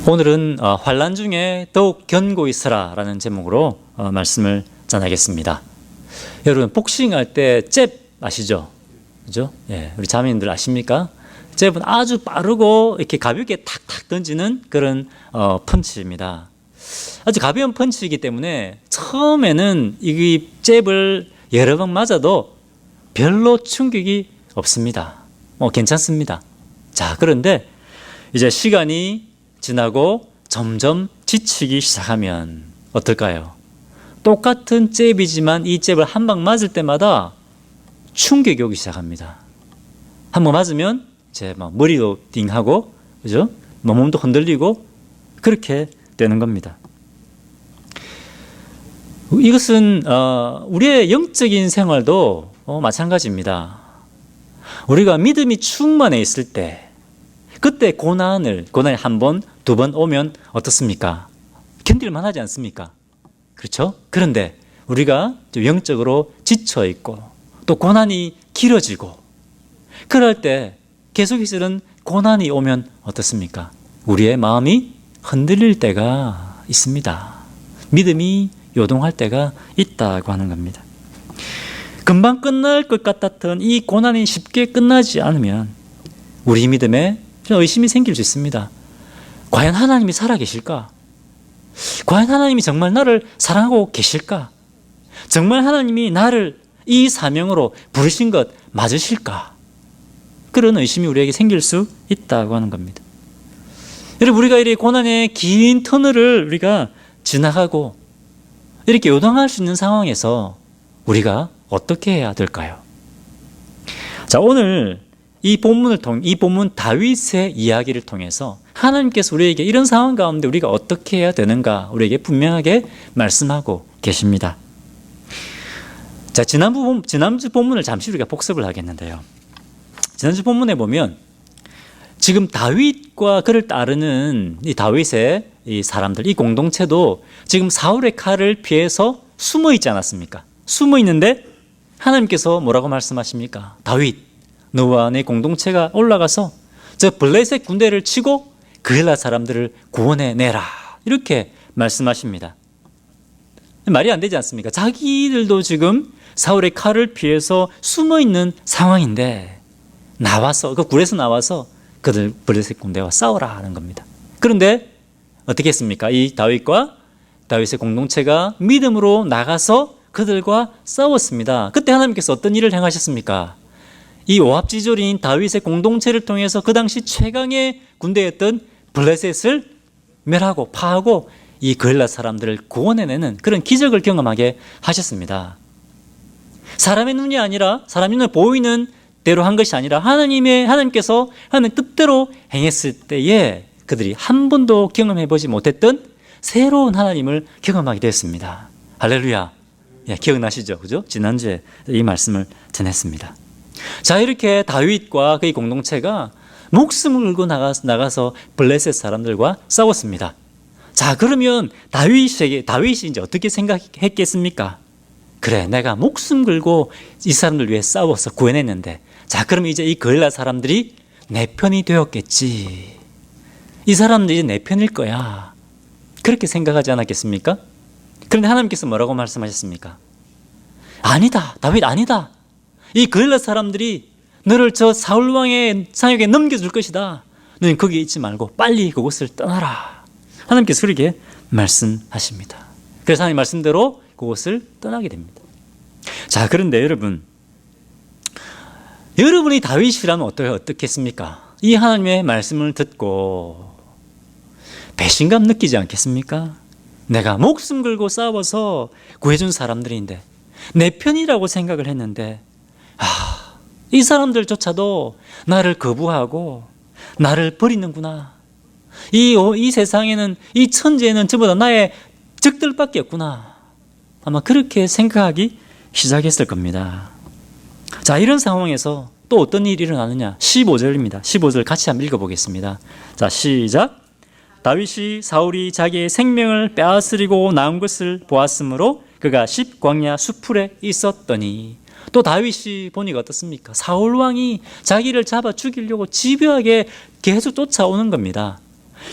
오늘은 환난 중에 더욱 견고히 서라라는 제목으로 말씀을 전하겠습니다. 여러분 복싱할 때 잽 아시죠? 그죠? 예, 우리 자매님들 아십니까? 잽은 아주 빠르고 이렇게 가볍게 탁탁 던지는 그런 펀치입니다. 아주 가벼운 펀치이기 때문에 처음에는 이 잽을 여러 번 맞아도 별로 충격이 없습니다. 괜찮습니다. 자, 그런데 이제 시간이 지나고 점점 지치기 시작하면 어떨까요? 똑같은 잽이지만 이 잽을 한 방 맞을 때마다 충격이 오기 시작합니다. 한 번 맞으면 이제 막 머리도 띵하고, 그죠? 몸도 흔들리고 그렇게 되는 겁니다. 이것은 우리의 영적인 생활도 마찬가지입니다. 우리가 믿음이 충만해 있을 때, 그때 고난이 한 번, 두 번 오면 어떻습니까? 견딜만 하지 않습니까? 그렇죠? 그런데 우리가 영적으로 지쳐 있고 또 고난이 길어지고 그럴 때 계속해서는 고난이 오면 어떻습니까? 우리의 마음이 흔들릴 때가 있습니다. 믿음이 요동할 때가 있다고 하는 겁니다. 금방 끝날 것 같았던 이 고난이 쉽게 끝나지 않으면 우리 믿음에 의심이 생길 수 있습니다. 과연 하나님이 살아계실까? 과연 하나님이 정말 나를 사랑하고 계실까? 정말 하나님이 나를 이 사명으로 부르신 것 맞으실까? 그런 의심이 우리에게 생길 수 있다고 하는 겁니다. 여러분, 우리가 이렇게 고난의 긴 터널을 우리가 지나가고 이렇게 요동할 수 있는 상황에서 우리가 어떻게 해야 될까요? 자, 오늘 이 본문 다윗의 이야기를 통해서 하나님께서 우리에게 이런 상황 가운데 우리가 어떻게 해야 되는가 우리에게 분명하게 말씀하고 계십니다. 자, 지난주 본문을 잠시 우리가 복습을 하겠는데요. 지난주 본문에 보면 지금 다윗과 그를 따르는 이 다윗의 이 사람들, 이 공동체도 지금 사울의 칼을 피해서 숨어 있지 않았습니까? 숨어 있는데 하나님께서 뭐라고 말씀하십니까? 다윗, 너와 내 공동체가 올라가서 저 블레셋 군대를 치고 그엘라 사람들을 구원해내라, 이렇게 말씀하십니다. 말이 안 되지 않습니까? 자기들도 지금 사울의 칼을 피해서 숨어 있는 상황인데 나와서, 그 굴에서 나와서 그들 블레셋 군대와 싸우라 하는 겁니다. 그런데 어떻게 했습니까? 이 다윗과 다윗의 공동체가 믿음으로 나가서 그들과 싸웠습니다. 그때 하나님께서 어떤 일을 행하셨습니까? 이 오합지졸인 다윗의 공동체를 통해서 그 당시 최강의 군대였던 블레셋을 멸하고 파하고 이 그엘라 사람들을 구원해내는 그런 기적을 경험하게 하셨습니다. 사람의 눈이 아니라, 사람 눈에 보이는 대로 한 것이 아니라 하나님께서 하는 뜻대로 행했을 때에 그들이 한 번도 경험해보지 못했던 새로운 하나님을 경험하게 되었습니다. 할렐루야. 예, 기억나시죠? 그죠? 지난주에 이 말씀을 전했습니다. 자, 이렇게 다윗과 그의 공동체가 목숨을 걸고 나가서 블레셋 사람들과 싸웠습니다. 자, 그러면 다윗이 이제 어떻게 생각했겠습니까? 그래, 내가 목숨 걸고 이 사람들 위해 싸워서 구해냈는데, 자, 그럼 이제 이 그엘라 사람들이 내 편이 되었겠지. 이 사람들이 이제 내 편일 거야. 그렇게 생각하지 않았겠습니까? 그런데 하나님께서 뭐라고 말씀하셨습니까? 아니다, 다윗 아니다. 이 그엘라 사람들이 너를 저 사울 왕의 사역에 넘겨줄 것이다. 너는 거기에 있지 말고 빨리 그곳을 떠나라. 하나님께서 그렇게 말씀하십니다. 그래서 하나님 말씀대로 그곳을 떠나게 됩니다. 자, 그런데 여러분이 다윗이라면 어떻겠습니까? 이 하나님의 말씀을 듣고 배신감 느끼지 않겠습니까? 내가 목숨 걸고 싸워서 구해준 사람들인데 내 편이라고 생각을 했는데 이 사람들조차도 나를 거부하고 나를 버리는구나. 이 세상에는, 이 천지에는 전부 다 나의 적들밖에 없구나. 아마 그렇게 생각하기 시작했을 겁니다. 자, 이런 상황에서 또 어떤 일이 일어나느냐? 15절입니다. 15절 같이 한번 읽어보겠습니다. 자, 시작. 다윗이 사울이 자기의 생명을 빼앗으려고 나온 것을 보았으므로 그가 십광야 수풀에 있었더니. 또 다윗이 보니까 어떻습니까? 사울 왕이 자기를 잡아 죽이려고 집요하게 계속 쫓아오는 겁니다.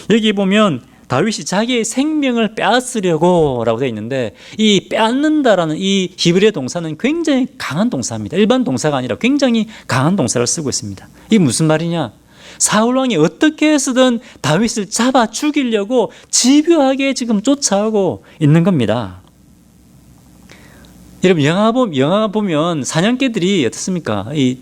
여기 보면 다윗이 자기의 생명을 빼앗으려고 라고 되어 있는데 이 빼앗는다라는 이 히브리어 동사는 굉장히 강한 동사입니다. 일반 동사가 아니라 굉장히 강한 동사를 쓰고 있습니다. 이게 무슨 말이냐? 사울왕이 어떻게 해서든 다윗을 잡아 죽이려고 집요하게 지금 쫓아오고 있는 겁니다. 여러분 영화 보면 사냥개들이 어떻습니까? 이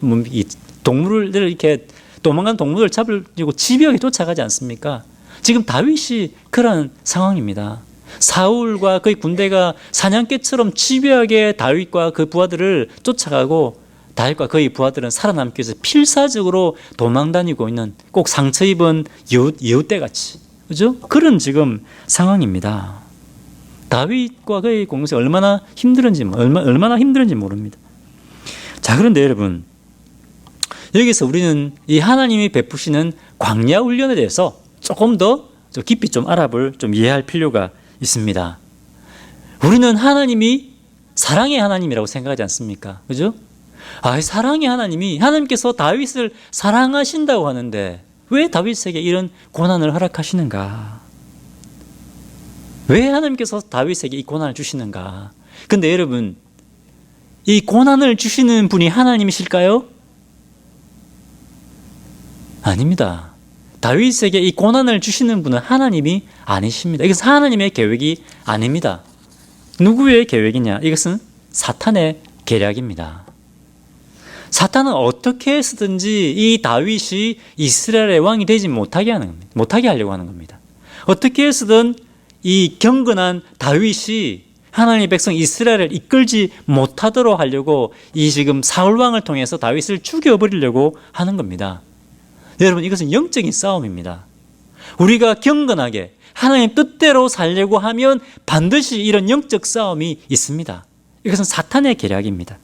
동물들을 이렇게 도망간 동물을 잡으려고 집요하게 쫓아가지 않습니까? 지금 다윗이 그런 상황입니다. 사울과 그의 군대가 사냥개처럼 집요하게 다윗과 그 부하들을 쫓아가고 다윗과 그의 부하들은 살아남기 위해서 필사적으로 도망다니고 있는 꼭 상처 입은 여우떼같이 그죠? 그런 지금 상황입니다. 다윗과 그의 공동체 얼마나 힘들은지 모릅니다. 자, 그런데 여러분 여기서 우리는 이 하나님이 베푸시는 광야 훈련에 대해서 조금 더 깊이 좀 알아볼 좀 이해할 필요가 있습니다. 우리는 하나님이 사랑의 하나님이라고 생각하지 않습니까? 그죠? 사랑의 하나님께서 다윗을 사랑하신다고 하는데 왜 다윗에게 이런 고난을 허락하시는가? 왜 하나님께서 다윗에게 이 고난을 주시는가? 근데 여러분, 이 고난을 주시는 분이 하나님이실까요? 아닙니다. 다윗에게 이 고난을 주시는 분은 하나님이 아니십니다. 이것은 하나님의 계획이 아닙니다. 누구의 계획이냐? 이것은 사탄의 계략입니다. 사탄은 어떻게 해서든지 이 다윗이 이스라엘의 왕이 되지 못하게 하려고 하는 겁니다. 어떻게 해서든 이 경건한 다윗이 하나님의 백성 이스라엘을 이끌지 못하도록 하려고 이 지금 사울 왕을 통해서 다윗을 죽여버리려고 하는 겁니다. 여러분, 이것은 영적인 싸움입니다. 우리가 경건하게 하나님 뜻대로 살려고 하면 반드시 이런 영적 싸움이 있습니다. 이것은 사탄의 계략입니다.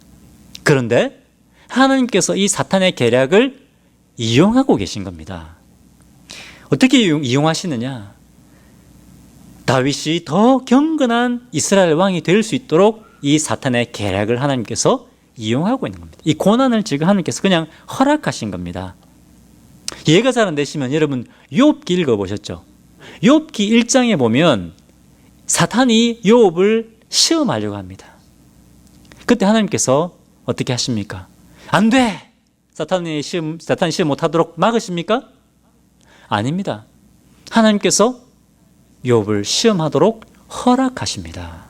그런데 하나님께서 이 사탄의 계략을 이용하고 계신 겁니다. 어떻게 이용하시느냐? 다윗이 더 경건한 이스라엘 왕이 될 수 있도록 이 사탄의 계략을 하나님께서 이용하고 있는 겁니다. 이 고난을 지금 하나님께서 그냥 허락하신 겁니다. 이해가 잘 안 되시면 여러분 욥기 읽어보셨죠? 욥기 1장에 보면 사탄이 욥을 시험하려고 합니다. 그때 하나님께서 어떻게 하십니까? 안 돼! 사탄이 시험 못하도록 막으십니까? 아닙니다. 하나님께서 욥을 시험하도록 허락하십니다.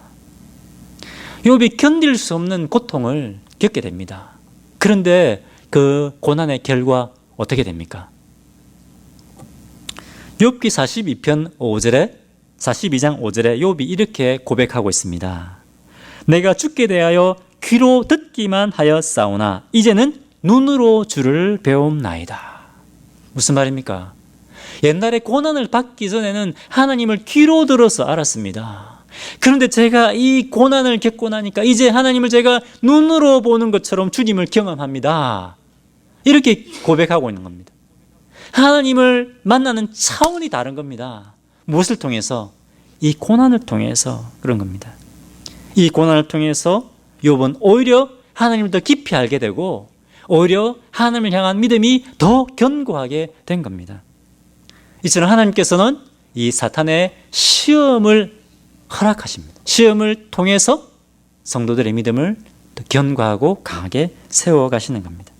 욥이 견딜 수 없는 고통을 겪게 됩니다. 그런데 그 고난의 결과 어떻게 됩니까? 욥기 42편 5절에 42장 5절에 욥이 이렇게 고백하고 있습니다. 내가 죽게 대하여 귀로 듣기만 하였사오나 이제는 눈으로 주를 배움나이다. 무슨 말입니까? 옛날에 고난을 받기 전에는 하나님을 귀로 들어서 알았습니다. 그런데 제가 이 고난을 겪고 나니까 이제 하나님을 제가 눈으로 보는 것처럼 주님을 경험합니다. 이렇게 고백하고 있는 겁니다. 하나님을 만나는 차원이 다른 겁니다. 무엇을 통해서? 이 고난을 통해서 그런 겁니다. 이 고난을 통해서 욥은 오히려 하나님을 더 깊이 알게 되고 오히려 하나님을 향한 믿음이 더 견고하게 된 겁니다. 이처럼 하나님께서는 이 사탄의 시험을 허락하십니다. 시험을 통해서 성도들의 믿음을 더 견고하고 강하게 세워가시는 겁니다.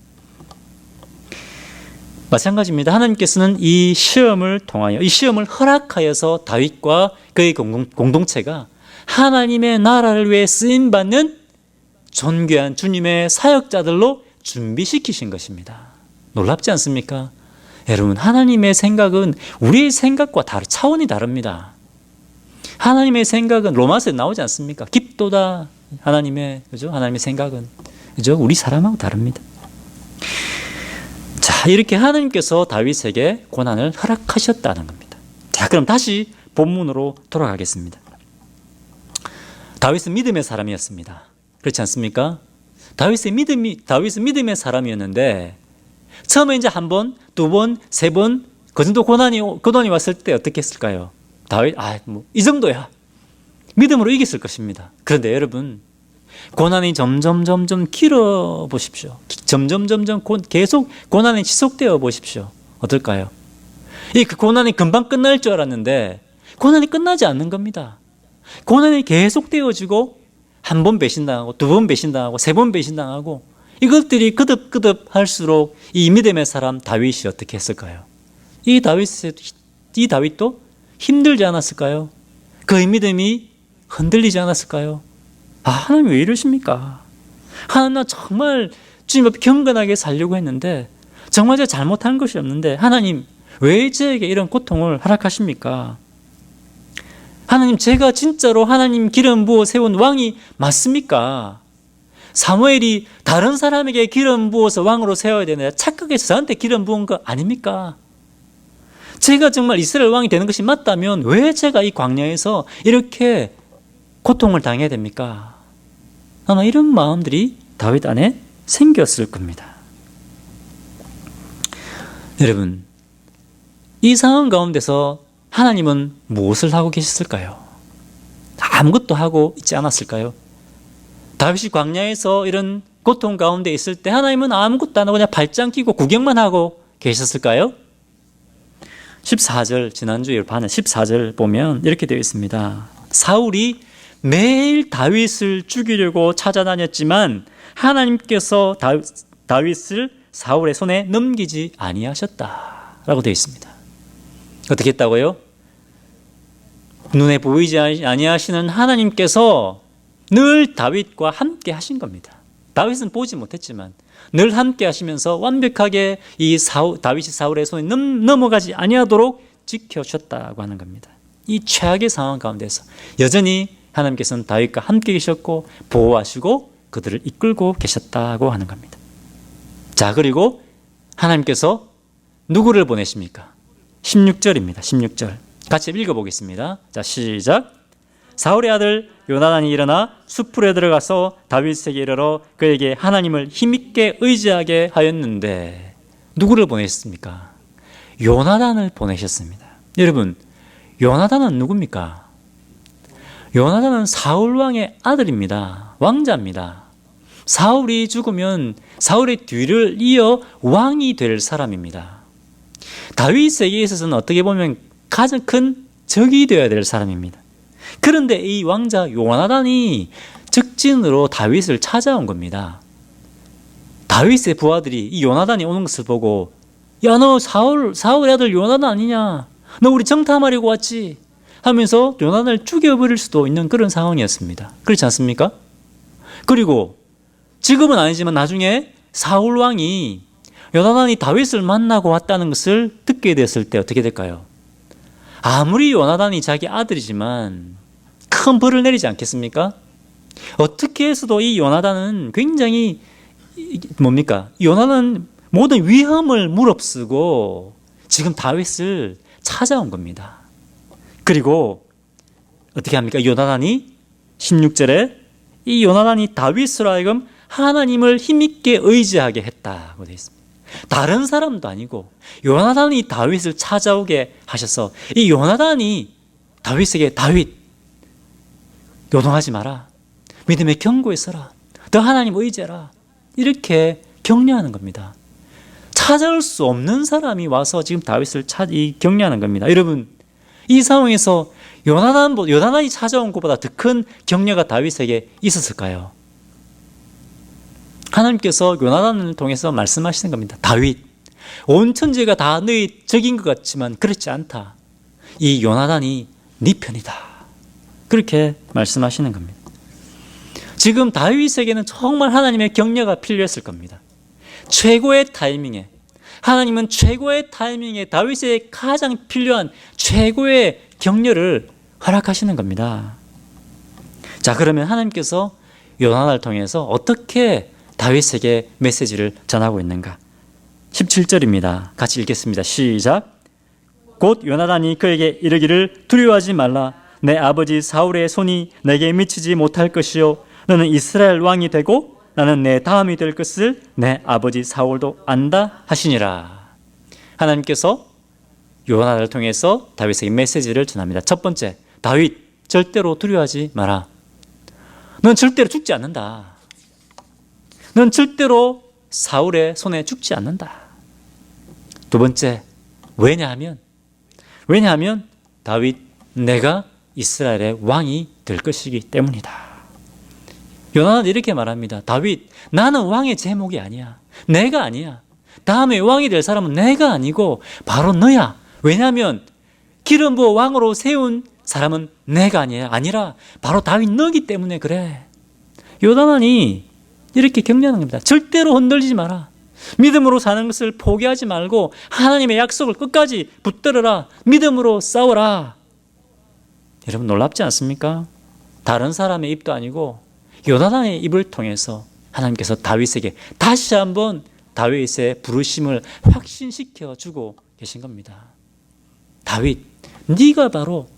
마찬가지입니다. 하나님께서는 이 시험을 통하여 이 시험을 허락하여서 다윗과 그의 공동체가 하나님의 나라를 위해 쓰임받는 존귀한 주님의 사역자들로 준비시키신 것입니다. 놀랍지 않습니까? 여러분, 하나님의 생각은 우리의 생각과 차원이 다릅니다. 하나님의 생각은 로마서에 나오지 않습니까? 깊도다 하나님의 생각은 그죠? 우리 사람하고 다릅니다. 자, 이렇게 하나님께서 다윗에게 고난을 허락하셨다는 겁니다. 자, 그럼 다시 본문으로 돌아가겠습니다. 다윗은 믿음의 사람이었습니다. 그렇지 않습니까? 다윗은 믿음의 사람이었는데 처음에 이제 한 번, 두 번, 세 번 그 정도 고난이 왔을 때 어떻게 했을까요? 다윗, 이 정도야. 믿음으로 이겼을 것입니다. 그런데 여러분, 고난이 점점 길어 보십시오. 점점 계속 고난이 지속되어 보십시오. 어떨까요? 이 고난이 금방 끝날 줄 알았는데 고난이 끝나지 않는 겁니다. 고난이 계속되어지고 한 번 배신당하고 두 번 배신당하고 세 번 배신당하고 이것들이 거듭거듭 할수록 이 믿음의 사람 다윗이 어떻게 했을까요? 이 다윗도 힘들지 않았을까요? 그의 믿음이 흔들리지 않았을까요? 아, 하나님 왜 이러십니까? 하나님 나 정말 주님 앞에 경건하게 살려고 했는데 정말 제가 잘못한 것이 없는데 하나님 왜 저에게 이런 고통을 허락하십니까? 하나님 제가 진짜로 하나님 기름 부어 세운 왕이 맞습니까? 사무엘이 다른 사람에게 기름 부어서 왕으로 세워야 되는데 착각해서 저한테 기름 부은 거 아닙니까? 제가 정말 이스라엘 왕이 되는 것이 맞다면 왜 제가 이 광야에서 이렇게 고통을 당해야 됩니까? 아마 이런 마음들이 다윗 안에 생겼을 겁니다. 여러분, 이 상황 가운데서 하나님은 무엇을 하고 계셨을까요? 아무것도 하고 있지 않았을까요? 다윗이 광야에서 이런 고통 가운데 있을 때 하나님은 아무것도 안 하고 그냥 발장 끼고 구경만 하고 계셨을까요? 14절, 지난주에 반은 14절 보면 이렇게 되어 있습니다. 사울이 매일 다윗을 죽이려고 찾아다녔지만 하나님께서 다윗을 사울의 손에 넘기지 아니하셨다라고 되어 있습니다. 어떻게 했다고요? 눈에 보이지 아니하시는 하나님께서 늘 다윗과 함께 하신 겁니다. 다윗은 보지 못했지만 늘 함께 하시면서 완벽하게 다윗이 사울의 손에 넘어가지 아니하도록 지켜주셨다고 하는 겁니다. 이 최악의 상황 가운데서 여전히 하나님께서는 다윗과 함께 계셨고 보호하시고 그들을 이끌고 계셨다고 하는 겁니다. 자, 그리고 하나님께서 누구를 보내십니까? 16절입니다. 16절. 같이 읽어보겠습니다. 자, 시작. 사울의 아들 요나단이 일어나 숲풀에 들어가서 다윗에게 이르러 그에게 하나님을 힘있게 의지하게 하였는데 누구를 보내셨습니까? 요나단을 보내셨습니다. 여러분, 요나단은 누굽니까? 요나단은 사울 왕의 아들입니다. 왕자입니다. 사울이 죽으면 사울의 뒤를 이어 왕이 될 사람입니다. 다윗에게 있어서는 어떻게 보면 가장 큰 적이 되어야 될 사람입니다. 그런데 이 왕자 요나단이 적진으로 다윗을 찾아온 겁니다. 다윗의 부하들이 이 요나단이 오는 것을 보고 야, 너 사울의 아들 요나단 아니냐? 너 우리 정탐하려고 왔지? 하면서 요나단을 죽여버릴 수도 있는 그런 상황이었습니다. 그렇지 않습니까? 그리고 지금은 아니지만 나중에 사울 왕이 요나단이 다윗을 만나고 왔다는 것을 듣게 됐을 때 어떻게 될까요? 아무리 요나단이 자기 아들이지만 큰 벌을 내리지 않겠습니까? 어떻게 해서도 이 요나단은 굉장히 요나단은 모든 위험을 무릅쓰고 지금 다윗을 찾아온 겁니다. 그리고 어떻게 합니까? 요나단이 16절에 이 요나단이 다윗으로 하여금 하나님을 힘있게 의지하게 했다고 되어 있습니다. 다른 사람도 아니고 요나단이 다윗을 찾아오게 하셔서 이 요나단이 다윗에게 다윗 요동하지 마라. 믿음의 견고에 서라. 너 하나님 의지해라. 이렇게 격려하는 겁니다. 찾아올 수 없는 사람이 와서 지금 다윗을 격려하는 겁니다. 여러분, 이 상황에서 요나단이 찾아온 것보다 더 큰 격려가 다윗에게 있었을까요? 하나님께서 요나단을 통해서 말씀하시는 겁니다. 다윗, 온 천지가 다 너희 적인 것 같지만 그렇지 않다. 이 요나단이 네 편이다. 그렇게 말씀하시는 겁니다. 지금 다윗에게는 정말 하나님의 격려가 필요했을 겁니다. 최고의 타이밍에 하나님은 최고의 타이밍에 다윗에게 가장 필요한 최고의 격려를 허락하시는 겁니다. 자, 그러면 하나님께서 요나단을 통해서 어떻게 다윗에게 메시지를 전하고 있는가? 17절입니다. 같이 읽겠습니다. 시작. 곧 요나단이 그에게 이르기를 두려워하지 말라. 내 아버지 사울의 손이 내게 미치지 못할 것이요 너는 이스라엘 왕이 되고 나는 내 다음이 될 것을 내 아버지 사울도 안다 하시니라. 하나님께서 요나단을 통해서 다윗에게 메시지를 전합니다. 첫 번째, 다윗 절대로 두려워하지 마라. 넌 절대로 죽지 않는다. 넌 절대로 사울의 손에 죽지 않는다. 두 번째, 왜냐하면 왜냐하면 다윗 내가 이스라엘의 왕이 될 것이기 때문이다. 요나단은 이렇게 말합니다. 다윗 나는 왕의 제목이 아니야. 내가 아니야. 다음에 왕이 될 사람은 내가 아니고 바로 너야. 왜냐하면 기름 부어 왕으로 세운 사람은 내가 아니라 바로 다윗 너기 때문에 그래. 요나단이 이렇게 격려하는 겁니다. 절대로 흔들리지 마라. 믿음으로 사는 것을 포기하지 말고 하나님의 약속을 끝까지 붙들어라. 믿음으로 싸워라. 여러분 놀랍지 않습니까? 다른 사람의 입도 아니고 요나단의 입을 통해서 하나님께서 다윗에게 다시 한번 다윗의 부르심을 확신시켜 주고 계신 겁니다. 다윗, 네가 바로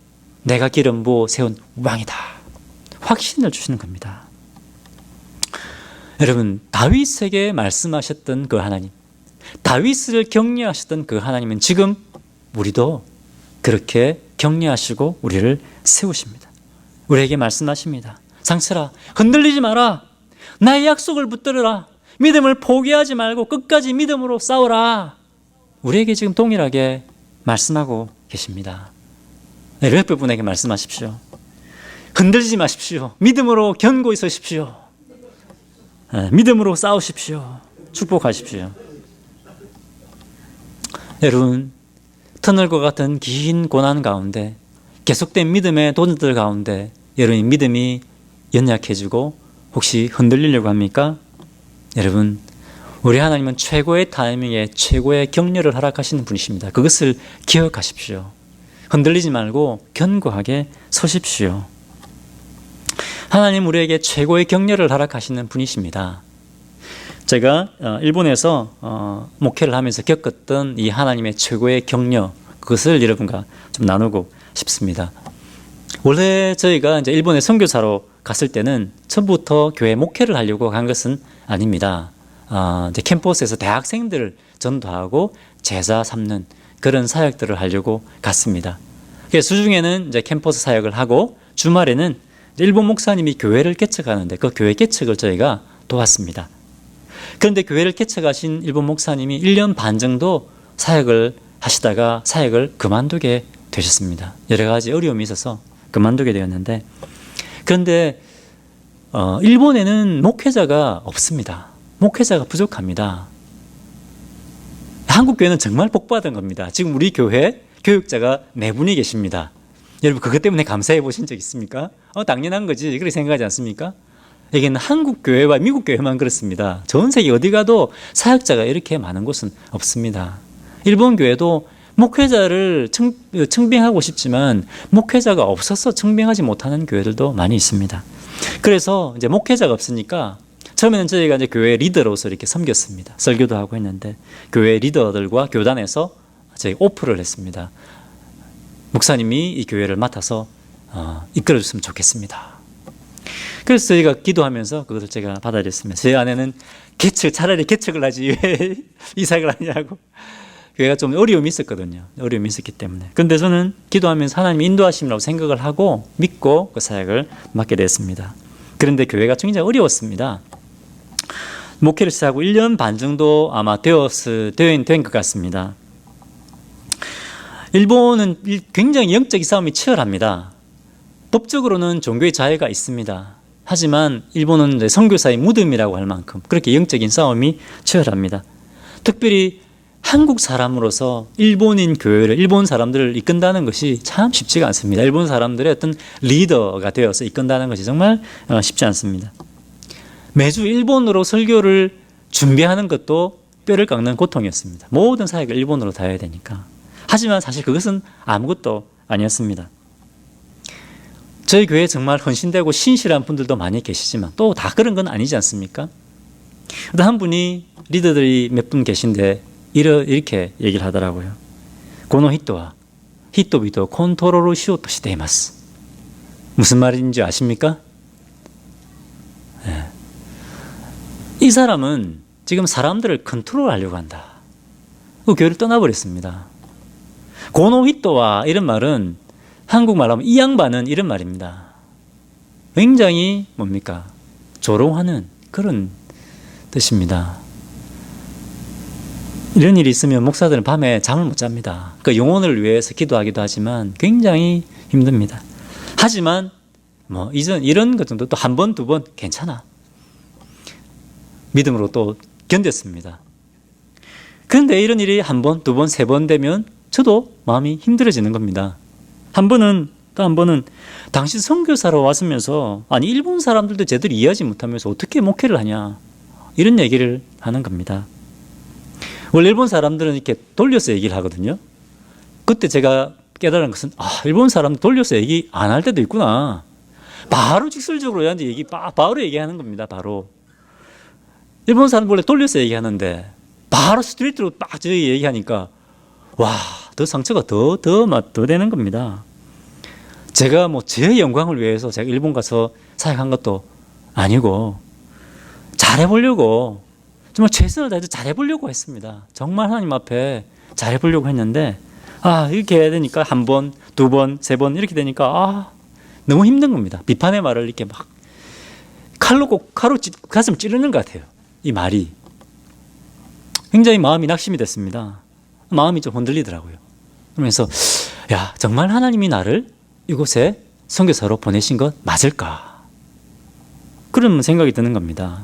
내가 기름 부어 세운 왕이다. 확신을 주시는 겁니다. 여러분, 다윗에게 말씀하셨던 그 하나님, 다윗을 격려하셨던 그 하나님은 지금 우리도 그렇게 격려하시고 우리를 세우십니다. 우리에게 말씀하십니다. 상철아, 흔들리지 마라. 나의 약속을 붙들어라. 믿음을 포기하지 말고 끝까지 믿음으로 싸워라. 우리에게 지금 동일하게 말씀하고 계십니다. 옆에 분에게 말씀하십시오. 흔들리지 마십시오. 믿음으로 견고히 서십시오. 믿음으로 싸우십시오. 축복하십시오. 여러분, 터널과 같은 긴 고난 가운데 계속된 믿음의 도전들 가운데 여러분의 믿음이 연약해지고 혹시 흔들리려고 합니까? 여러분, 우리 하나님은 최고의 타이밍에 최고의 격려를 허락하시는 분이십니다. 그것을 기억하십시오. 흔들리지 말고 견고하게 서십시오. 하나님 우리에게 최고의 격려를 허락하시는 분이십니다. 제가 일본에서 목회를 하면서 겪었던 이 하나님의 최고의 격려, 그것을 여러분과 좀 나누고 싶습니다. 원래 저희가 이제 일본에 선교사로 갔을 때는 처음부터 교회 목회를 하려고 간 것은 아닙니다. 이제 캠퍼스에서 대학생들을 전도하고 제자 삼는 그런 사역들을 하려고 갔습니다. 그래서 주중에는 이제 캠퍼스 사역을 하고 주말에는 일본 목사님이 교회를 개척하는데 그 교회 개척을 저희가 도왔습니다. 그런데 교회를 개척하신 일본 목사님이 1년 반 정도 사역을 하시다가 사역을 그만두게 되셨습니다. 여러 가지 어려움이 있어서 그만두게 되었는데, 그런데 일본에는 목회자가 없습니다. 목회자가 부족합니다. 한국 교회는 정말 복받은 겁니다. 지금 우리 교회 교육자가 4분이 계십니다. 여러분 그것 때문에 감사해 보신 적 있습니까? 당연한 거지. 그렇게 생각하지 않습니까? 여기는 한국 교회와 미국 교회만 그렇습니다. 전 세계 어디 가도 사역자가 이렇게 많은 곳은 없습니다. 일본 교회도 목회자를 청빙하고 싶지만 목회자가 없어서 청빙하지 못하는 교회들도 많이 있습니다. 그래서 이제 목회자가 없으니까 처음에는 저희가 이제 교회 리더로서 이렇게 섬겼습니다. 설교도 하고 했는데 교회 리더들과 교단에서 저희 오프를 했습니다. 목사님이 이 교회를 맡아서 이끌어줬으면 좋겠습니다. 그래서 저희가 기도하면서 그것을 제가 받아들였습니다. 제 아내는 차라리 개척을 하지 왜 이사를 하냐고. 교회가 좀 어려움이 있었거든요. 어려움이 있었기 때문에. 그런데 저는 기도하면서 하나님 인도하심이라고 생각을 하고 믿고 그 사역을 맡게 됐습니다. 그런데 교회가 굉장히 어려웠습니다. 목회를 시작하고 1년 반 정도 아마 된 것 같습니다. 일본은 굉장히 영적인 싸움이 치열합니다. 법적으로는 종교의 자유가 있습니다. 하지만 일본은 이제 선교사의 무덤이라고 할 만큼 그렇게 영적인 싸움이 치열합니다. 특별히 한국 사람으로서 일본인 교회를, 일본 사람들을 이끈다는 것이 참 쉽지가 않습니다. 일본 사람들의 어떤 리더가 되어서 이끈다는 것이 정말 쉽지 않습니다. 매주 일본어로 설교를 준비하는 것도 뼈를 깎는 고통이었습니다. 모든 사역을 일본어로 다 해야 되니까. 하지만 사실 그것은 아무것도 아니었습니다. 저희 교회에 정말 헌신되고 신실한 분들도 많이 계시지만 또 다 그런 건 아니지 않습니까? 한 분이 리더들이 몇 분 계신데 이렇게 얘기를 하더라고요. 고노 히토와 히토비토 콘토로로 시오토 시테이마스. 무슨 말인지 아십니까? 네. 이 사람은 지금 사람들을 컨트롤하려고 한다. 그 교회를 떠나버렸습니다. 고노 히토와 이런 말은 한국말로 하면 이 양반은 이런 말입니다. 굉장히 뭡니까? 조롱하는 그런 뜻입니다. 이런 일이 있으면 목사들은 밤에 잠을 못 잡니다. 그 영혼을 위해서 기도하기도 하지만 굉장히 힘듭니다. 하지만 뭐 이런 것 정도 또 한 번, 두 번 괜찮아. 믿음으로 또 견뎠습니다. 그런데 이런 일이 한 번, 두 번, 세 번 되면 저도 마음이 힘들어지는 겁니다. 한 번은 당신 선교사로 왔으면서 아니 일본 사람들도 제대로 이해하지 못하면서 어떻게 목회를 하냐 이런 얘기를 하는 겁니다. 원래 일본 사람들은 이렇게 돌려서 얘기를 하거든요. 그때 제가 깨달은 것은 일본 사람 돌려서 얘기 안 할 때도 있구나. 바로 직설적으로 얘한테 바로 얘기하는 겁니다. 바로 일본 사람 원래 돌려서 얘기하는데 바로 스트레이트로 빡 저희 얘기하니까 더 상처가 더 되는 겁니다. 제가 뭐 제 영광을 위해서 제가 일본 가서 사역한 것도 아니고 잘해보려고 정말 최선을 다해서 잘해보려고 했습니다. 정말 하나님 앞에 잘해보려고 했는데 이렇게 해야 되니까 한 번, 두 번, 세 번 이렇게 되니까 너무 힘든 겁니다. 비판의 말을 이렇게 막 가슴 찌르는 것 같아요. 이 말이 굉장히 마음이 낙심이 됐습니다. 마음이 좀 흔들리더라고요. 그러면서 정말 하나님이 나를 이곳에 선교사로 보내신 것 맞을까? 그런 생각이 드는 겁니다.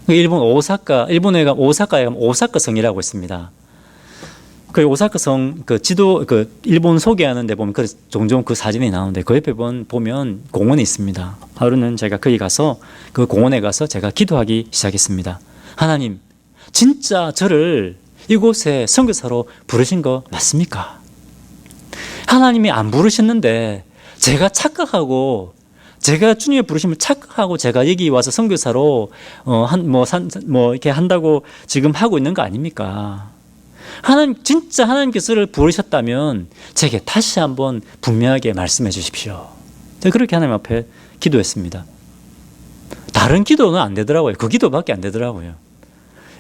일본에 가면 오사카에 가면 오사카 성이라고 있습니다. 그 오사카 성 일본 소개하는 데 보면 종종 그 사진이 나오는데 그 옆에 보면 공원이 있습니다. 하루는 제가 거기 가서 그 공원에 가서 제가 기도하기 시작했습니다. 하나님, 진짜 저를 이곳에 선교사로 부르신 거 맞습니까? 하나님이 안 부르셨는데 제가 착각하고 제가 주님의 부르심을 착각하고 제가 여기 와서 선교사로 이렇게 한다고 지금 하고 있는 거 아닙니까? 진짜 하나님께서 저를 부르셨다면 제게 다시 한번 분명하게 말씀해 주십시오. 제가 그렇게 하나님 앞에 기도했습니다. 다른 기도는 안 되더라고요. 그 기도밖에 안 되더라고요.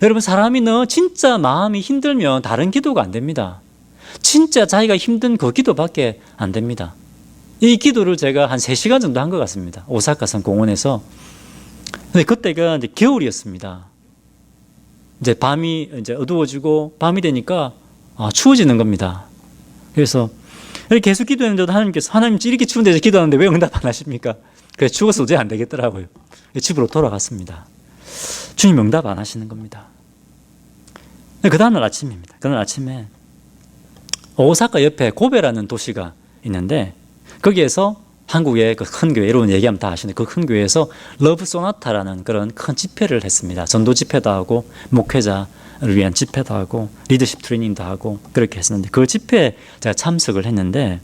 여러분, 사람이 진짜 마음이 힘들면 다른 기도가 안 됩니다. 진짜 자기가 힘든 그 기도밖에 안 됩니다. 이 기도를 제가 한 3시간 정도 한 것 같습니다. 오사카성 공원에서. 근데 그때가 이제 겨울이었습니다. 이제 밤이 이제 어두워지고 밤이 되니까 추워지는 겁니다. 그래서 이렇게 계속 기도했는데도 하나님 이렇게 추운데 기도하는데 왜 응답 안 하십니까? 그래서 추워서 도저히 안 되겠더라고요. 집으로 돌아갔습니다. 주님 응답 안 하시는 겁니다. 그 다음날 아침입니다. 그날 아침에 오사카 옆에 고베라는 도시가 있는데 거기에서 한국의 그 큰 교회, 여러분 얘기하면 다 아시는 그 큰 교회에서 러브 소나타라는 그런 큰 집회를 했습니다. 전도 집회도 하고 목회자를 위한 집회도 하고 리더십 트레이닝도 하고 그렇게 했었는데 그 집회에 제가 참석을 했는데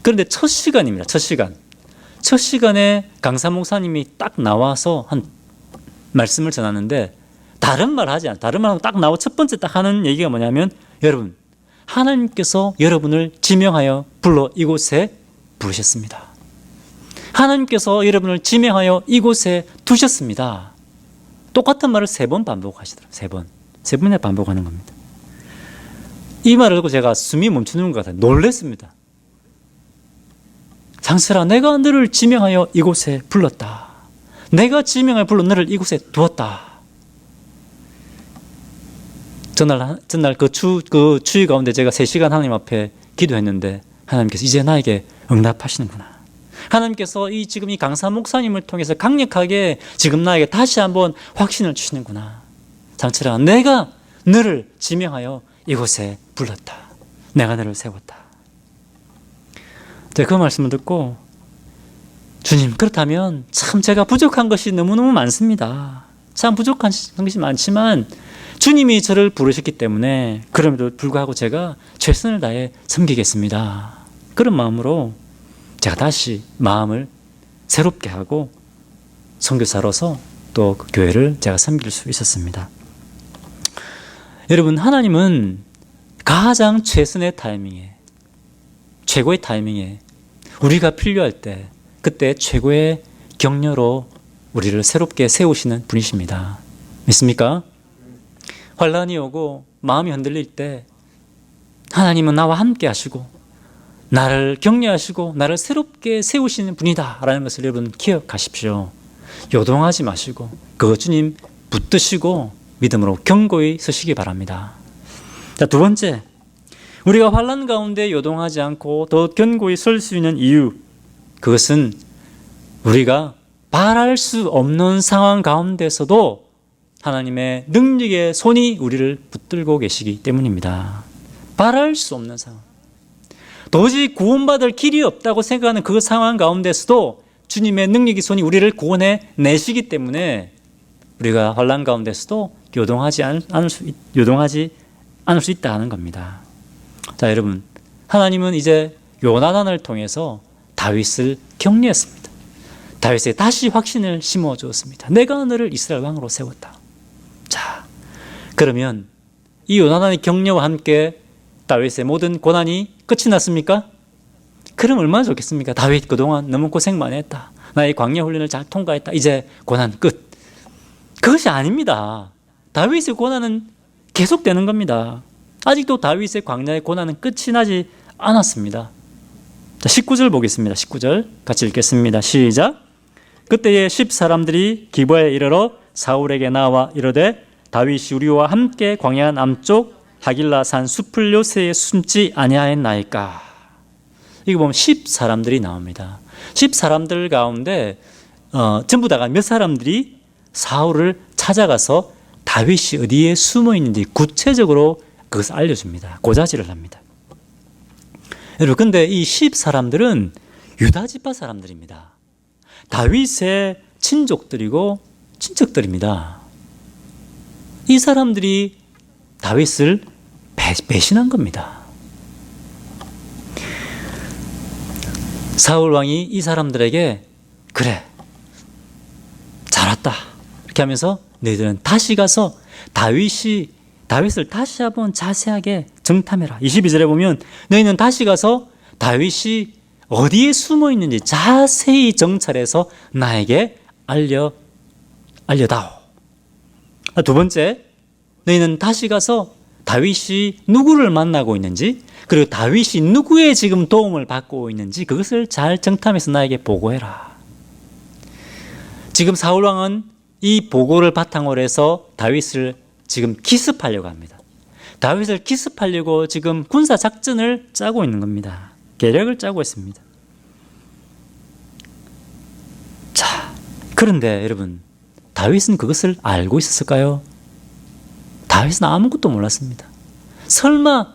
그런데 첫 시간입니다. 첫 시간에 강사 목사님이 딱 나와서 한 말씀을 전하는데 다른 말 하고 딱 나와 첫 번째 딱 하는 얘기가 뭐냐면 여러분, 하나님께서 여러분을 지명하여 불러 이곳에 부르셨습니다. 하나님께서 여러분을 지명하여 이곳에 두셨습니다. 똑같은 말을 3번 반복하시더라고요. 3번에 반복하는 겁니다. 이 말을 듣고 제가 숨이 멈추는 것 같아요. 놀랐습니다. 장슬아, 내가 너를 지명하여 이곳에 불렀다. 내가 지명하여 불러 너를 이곳에 두었다. 전날 그 추위 가운데 제가 3시간 하나님 앞에 기도했는데 하나님께서 이제 나에게 응답하시는구나. 하나님께서 지금 이 강사 목사님을 통해서 강력하게 지금 나에게 다시 한번 확신을 주시는구나. 장철아, 내가 너를 지명하여 이곳에 불렀다. 내가 너를 세웠다. 제가 그 말씀을 듣고 주님, 그렇다면 참 제가 부족한 것이 너무너무 많습니다. 참 부족한 것이 많지만 주님이 저를 부르셨기 때문에 그럼에도 불구하고 제가 최선을 다해 섬기겠습니다. 그런 마음으로 제가 다시 마음을 새롭게 하고 선교사로서 또 그 교회를 제가 섬길 수 있었습니다. 여러분, 하나님은 가장 최선의 타이밍에, 최고의 타이밍에 우리가 필요할 때 그때 최고의 격려로 우리를 새롭게 세우시는 분이십니다. 믿습니까? 환란이 오고 마음이 흔들릴 때 하나님은 나와 함께 하시고 나를 격려하시고 나를 새롭게 세우시는 분이다 라는 것을 여러분 기억하십시오. 요동하지 마시고 그것 주님 붙드시고 믿음으로 견고히 서시기 바랍니다. 자, 두 번째, 우리가 환난 가운데 요동하지 않고 더 견고히 설 수 있는 이유, 그것은 우리가 바랄 수 없는 상황 가운데서도 하나님의 능력의 손이 우리를 붙들고 계시기 때문입니다. 바랄 수 없는 상황, 도저히 구원받을 길이 없다고 생각하는 그 상황 가운데서도 주님의 능력의 손이 우리를 구원해 내시기 때문에 우리가 환난 가운데서도 요동하지 않을 수 있다 하는 겁니다. 자, 여러분, 하나님은 이제 요나단을 통해서 다윗을 격려했습니다. 다윗에게 다시 확신을 심어주었습니다. 내가 너를 이스라엘 왕으로 세웠다. 자, 그러면 이 요나단의 격려와 함께 다윗의 모든 고난이 끝이 났습니까? 그럼 얼마나 좋겠습니까? 다윗 그동안 너무 고생 많이 했다. 나의 광야 훈련을 잘 통과했다. 이제 고난 끝. 그것이 아닙니다. 다윗의 고난은 계속되는 겁니다. 아직도 다윗의 광야의 고난은 끝이 나지 않았습니다. 자, 19절 보겠습니다. 19절 같이 읽겠습니다. 시작. 그때에 10사람들이 기브아에 이르러 사울에게 나와 이르되 다윗이 우리와 함께 광야 남쪽 하길라 산 숲을 요새에 숨지 아니하였나이까. 이거 보면 10사람들이 나옵니다. 10사람들 가운데 전부 다가 몇 사람들이 사울을 찾아가서 다윗이 어디에 숨어 있는지 구체적으로 그것을 알려줍니다. 고자질을 합니다. 여러분, 근데 이 10사람들은 유다 지파 사람들입니다. 다윗의 친족들이고 친척들입니다. 이 사람들이 다윗을 배신한 겁니다. 사울 왕이 이 사람들에게 그래, 잘 왔다 이렇게 하면서 너희들은 다시 가서 다윗을 다시 한번 자세하게 정탐해라. 22절에 보면 너희는 다시 가서 다윗이 어디에 숨어 있는지 자세히 정찰해서 나에게 알려다오. 두 번째, 너희는 다시 가서 다윗이 누구를 만나고 있는지, 그리고 다윗이 누구의 지금 도움을 받고 있는지 그것을 잘 정탐해서 나에게 보고해라. 지금 사울왕은 이 보고를 바탕으로 해서 다윗을 지금 기습하려고 합니다. 다윗을 기습하려고 지금 군사 작전을 짜고 있는 겁니다. 계략을 짜고 있습니다. 자, 그런데 여러분, 다윗은 그것을 알고 있었을까요? 다윗은 아무것도 몰랐습니다. 설마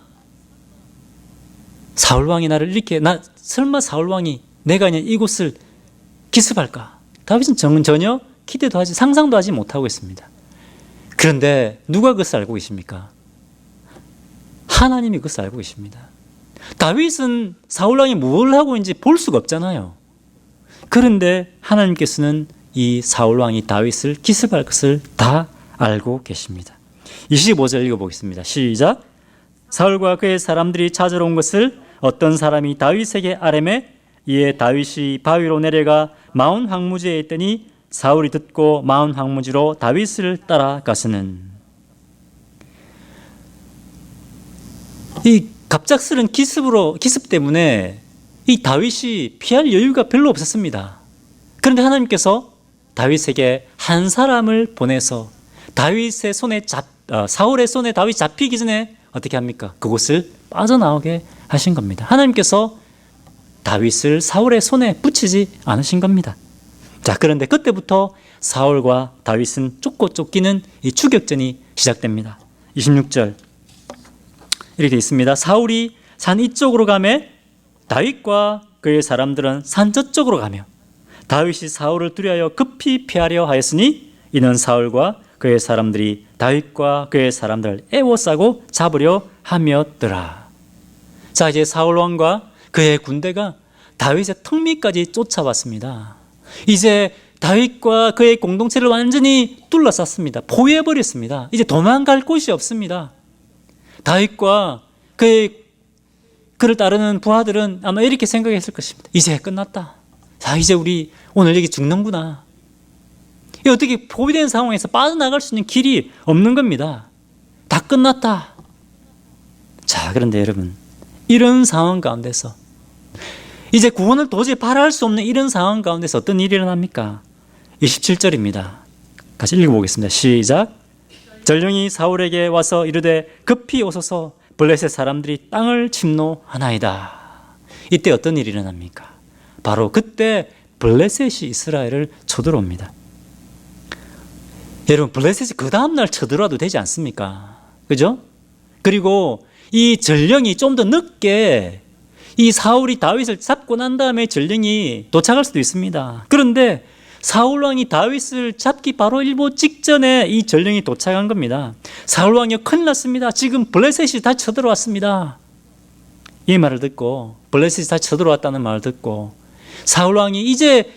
사울왕이 설마 사울왕이 내가 그냥 이곳을 기습할까? 다윗은 전혀 기대도 하지, 상상도 하지 못하고 있습니다. 그런데 누가 그것을 알고 계십니까? 하나님이 그것을 알고 계십니다. 다윗은 사울왕이 뭘 하고 있는지 볼 수가 없잖아요. 그런데 하나님께서는 이 사울왕이 다윗을 기습할 것을 다 알고 계십니다. 25절 읽어보겠습니다. 시작. 사울과 그의 사람들이 찾아온 것을 어떤 사람이 다윗에게 아뢰매 이에 다윗이 바위로 내려가 마온 황무지에 있더니 사울이 듣고 마온 황무지로 다윗을 따라가서는. 이 갑작스런 기습 때문에 이 다윗이 피할 여유가 별로 없었습니다. 그런데 하나님께서 다윗에게 한 사람을 보내서 사울의 손에 다윗이 잡히기 전에 어떻게 합니까? 그곳을 빠져나오게 하신 겁니다. 하나님께서 다윗을 사울의 손에 붙이지 않으신 겁니다. 자, 그런데 그때부터 사울과 다윗은 쫓고 쫓기는 이 추격전이 시작됩니다. 26절 이렇게 되어 있습니다. 사울이 산 이쪽으로 가매 다윗과 그의 사람들은 산 저쪽으로 가며 다윗이 사울을 두려하여 급히 피하려 하였으니 이는 사울과 그의 사람들이 다윗과 그의 사람들을 애워싸고 잡으려 함이었더라. 자, 이제 사울 왕과 그의 군대가 다윗의 턱 밑까지 쫓아왔습니다. 이제 다윗과 그의 공동체를 완전히 둘러쌌습니다. 포위해버렸습니다. 이제 도망갈 곳이 없습니다. 다윗과 그를 따르는 부하들은 아마 이렇게 생각했을 것입니다. 이제 끝났다. 자, 이제 우리 오늘 여기 죽는구나. 어떻게 포위된 상황에서 빠져나갈 수 있는 길이 없는 겁니다. 다 끝났다. 자, 그런데 여러분, 이런 상황 가운데서 이제 구원을 도저히 바랄 수 없는 이런 상황 가운데서 어떤 일이 일어납니까? 27절입니다. 같이 읽어보겠습니다. 시작. 전령이 사울에게 와서 이르되 급히 오소서 블레셋 사람들이 땅을 침노하나이다. 이때 어떤 일이 일어납니까? 바로 그때 블레셋이 이스라엘을 쳐들어옵니다. 여러분, 블레셋이 그 다음날 쳐들어와도 되지 않습니까? 그죠? 그리고 이 전령이 좀 더 늦게 이 사울이 다윗을 잡고 난 다음에 전령이 도착할 수도 있습니다. 그런데 사울왕이 다윗을 잡기 바로 일보 직전에 이 전령이 도착한 겁니다. 사울왕이 큰일 났습니다. 지금 블레셋이 다 쳐들어왔습니다. 이 말을 듣고, 블레셋이 다 쳐들어왔다는 말을 듣고 사울왕이 이제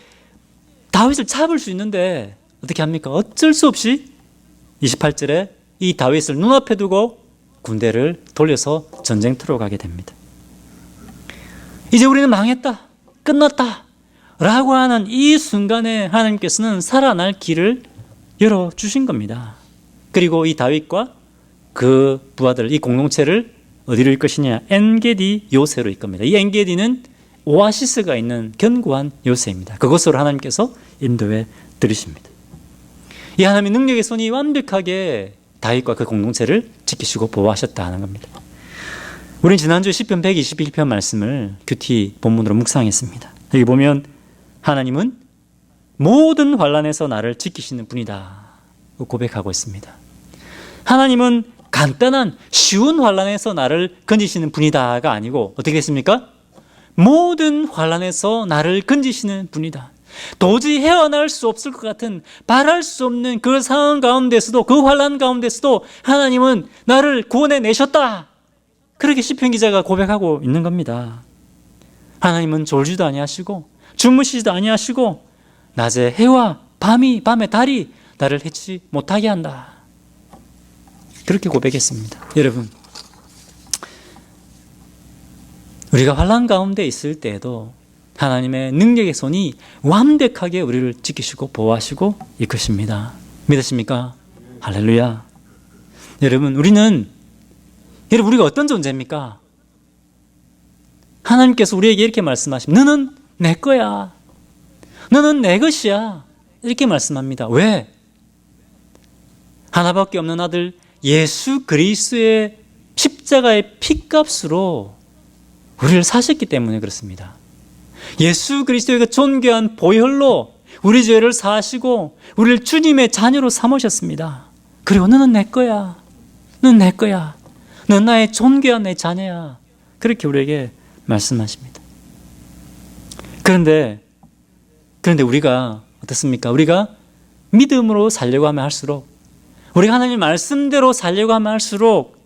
다윗을 잡을 수 있는데 어떻게 합니까? 어쩔 수 없이 28절에 이 다윗을 눈앞에 두고 군대를 돌려서 전쟁터로 가게 됩니다. 이제 우리는 망했다, 끝났다 라고 하는 이 순간에 하나님께서는 살아날 길을 열어주신 겁니다. 그리고 이 다윗과 그 부하들, 이 공동체를 어디로 이끌 것이냐? 엔게디 요새로 이끕니다. 이 엔게디는 오아시스가 있는 견고한 요새입니다. 그곳으로 하나님께서 인도해 들으십니다. 이 하나님의 능력의 손이 완벽하게 다윗과 그 공동체를 지키시고 보호하셨다 하는 겁니다. 우리는 지난주 시편 121편 말씀을 큐티 본문으로 묵상했습니다. 여기 보면 하나님은 모든 환난에서 나를 지키시는 분이다 고백하고 있습니다. 하나님은 간단한 쉬운 환난에서 나를 건지시는 분이다가 아니고 어떻게 했습니까? 모든 환난에서 나를 건지시는 분이다. 도저히 헤어날 수 없을 것 같은, 바랄 수 없는 그 상황 가운데서도, 그 환난 가운데서도 하나님은 나를 구원해 내셨다. 그렇게 시편 기자가 고백하고 있는 겁니다. 하나님은 졸지도 아니하시고 주무시지도 아니하시고 낮에 해와 밤에 달이 나를 해치지 못하게 한다. 그렇게 고백했습니다. 여러분, 우리가 환난 가운데 있을 때에도 하나님의 능력의 손이 완벽하게 우리를 지키시고 보호하시고 이끄십니다. 믿으십니까? 할렐루야. 여러분, 우리가 어떤 존재입니까? 하나님께서 우리에게 이렇게 말씀하십니다. 너는 내 거야. 너는 내 것이야. 이렇게 말씀합니다. 왜? 하나밖에 없는 아들 예수 그리스도의 십자가의 피값으로 우리를 사셨기 때문에 그렇습니다. 예수 그리스도의 그 존귀한 보혈로 우리 죄를 사하시고 우리를 주님의 자녀로 삼으셨습니다. 그리고 너는 내 거야. 너는 내 거야. 넌 나의 존귀한 내 자녀야. 그렇게 우리에게 말씀하십니다. 그런데 우리가 어떻습니까? 우리가 믿음으로 살려고 하면 할수록, 우리가 하나님 말씀대로 살려고 하면 할수록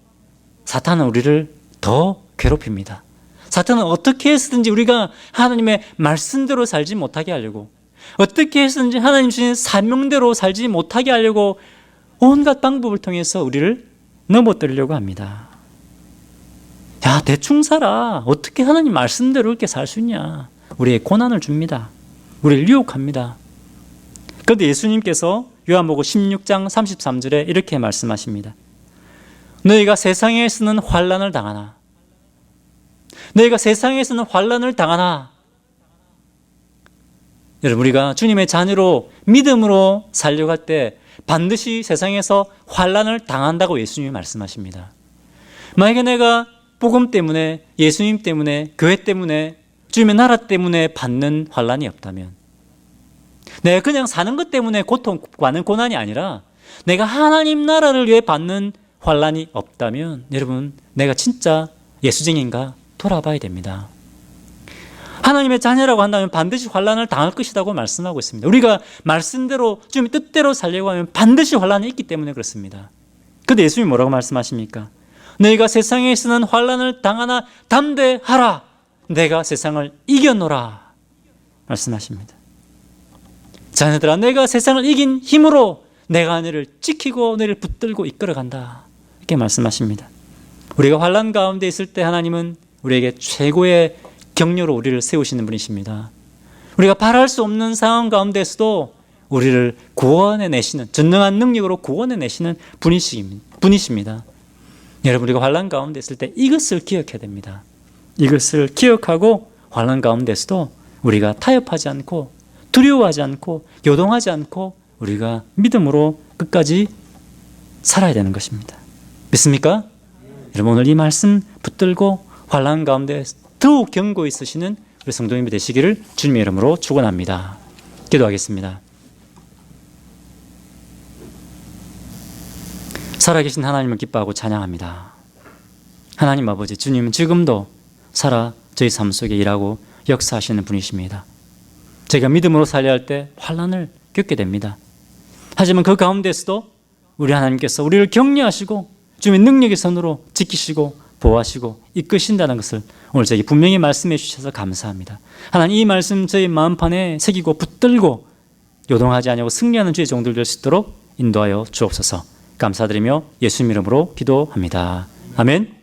사탄은 우리를 더 괴롭힙니다. 사탄은 어떻게 해서든지 우리가 하나님의 말씀대로 살지 못하게 하려고, 어떻게 해서든지 하나님 주신 사명대로 살지 못하게 하려고 온갖 방법을 통해서 우리를 넘어뜨리려고 합니다. 야, 대충 살아. 어떻게 하나님 말씀대로 이렇게 살 수 있냐. 우리의 고난을 줍니다. 우리를 유혹합니다. 그런데 예수님께서 요한복음 16장 33절에 이렇게 말씀하십니다. 너희가 세상에서는 환난을 당하나, 너희가 세상에서는 환난을 당하나. 여러분, 우리가 주님의 자녀로 믿음으로 살려고 할 때 반드시 세상에서 환난을 당한다고 예수님이 말씀하십니다. 만약에 내가 복음 때문에, 예수님 때문에, 교회 때문에, 주님의 나라 때문에 받는 환난이 없다면, 내가 그냥 사는 것 때문에 고통받는 고난이 아니라 내가 하나님 나라를 위해 받는 환난이 없다면, 여러분, 내가 진짜 예수쟁인가 돌아봐야 됩니다. 하나님의 자녀라고 한다면 반드시 환난을 당할 것이라고 말씀하고 있습니다. 우리가 말씀대로 주님의 뜻대로 살려고 하면 반드시 환난이 있기 때문에 그렇습니다. 그런데 예수님이 뭐라고 말씀하십니까? 너희가 세상에서는 환난을 당하나 담대하라. 내가 세상을 이겨노라 말씀하십니다. 자녀들아, 내가 세상을 이긴 힘으로 내가 너희를 지키고 너희를 붙들고 이끌어간다. 이렇게 말씀하십니다. 우리가 환난 가운데 있을 때 하나님은 우리에게 최고의 격려로 우리를 세우시는 분이십니다. 우리가 바랄 수 없는 상황 가운데서도 우리를 구원해내시는, 전능한 능력으로 구원해내시는 분이십니다. 여러분, 우리가 환난 가운데 있을 때 이것을 기억해야 됩니다. 이것을 기억하고 환난 가운데서도 우리가 타협하지 않고 두려워하지 않고 요동하지 않고 우리가 믿음으로 끝까지 살아야 되는 것입니다. 믿습니까? 여러분 오늘 이 말씀 붙들고 환난 가운데 더욱 견고히 쓰시는 우리 성도님이 되시기를 주님의 이름으로 축원합니다. 기도하겠습니다. 살아계신 하나님을 기뻐하고 찬양합니다. 하나님 아버지, 주님은 지금도 살아 저희 삶 속에 일하고 역사하시는 분이십니다. 저희가 믿음으로 살려야 할 때 환난을 겪게 됩니다. 하지만 그 가운데서도 우리 하나님께서 우리를 격려하시고 주님의 능력의 손으로 지키시고 보호하시고 이끄신다는 것을 오늘 저에게 분명히 말씀해 주셔서 감사합니다. 하나님, 이 말씀 저희 마음판에 새기고 붙들고 요동하지 아니하고 승리하는 주의 종들 될 수 있도록 인도하여 주옵소서. 감사드리며 예수님 이름으로 기도합니다. 아멘.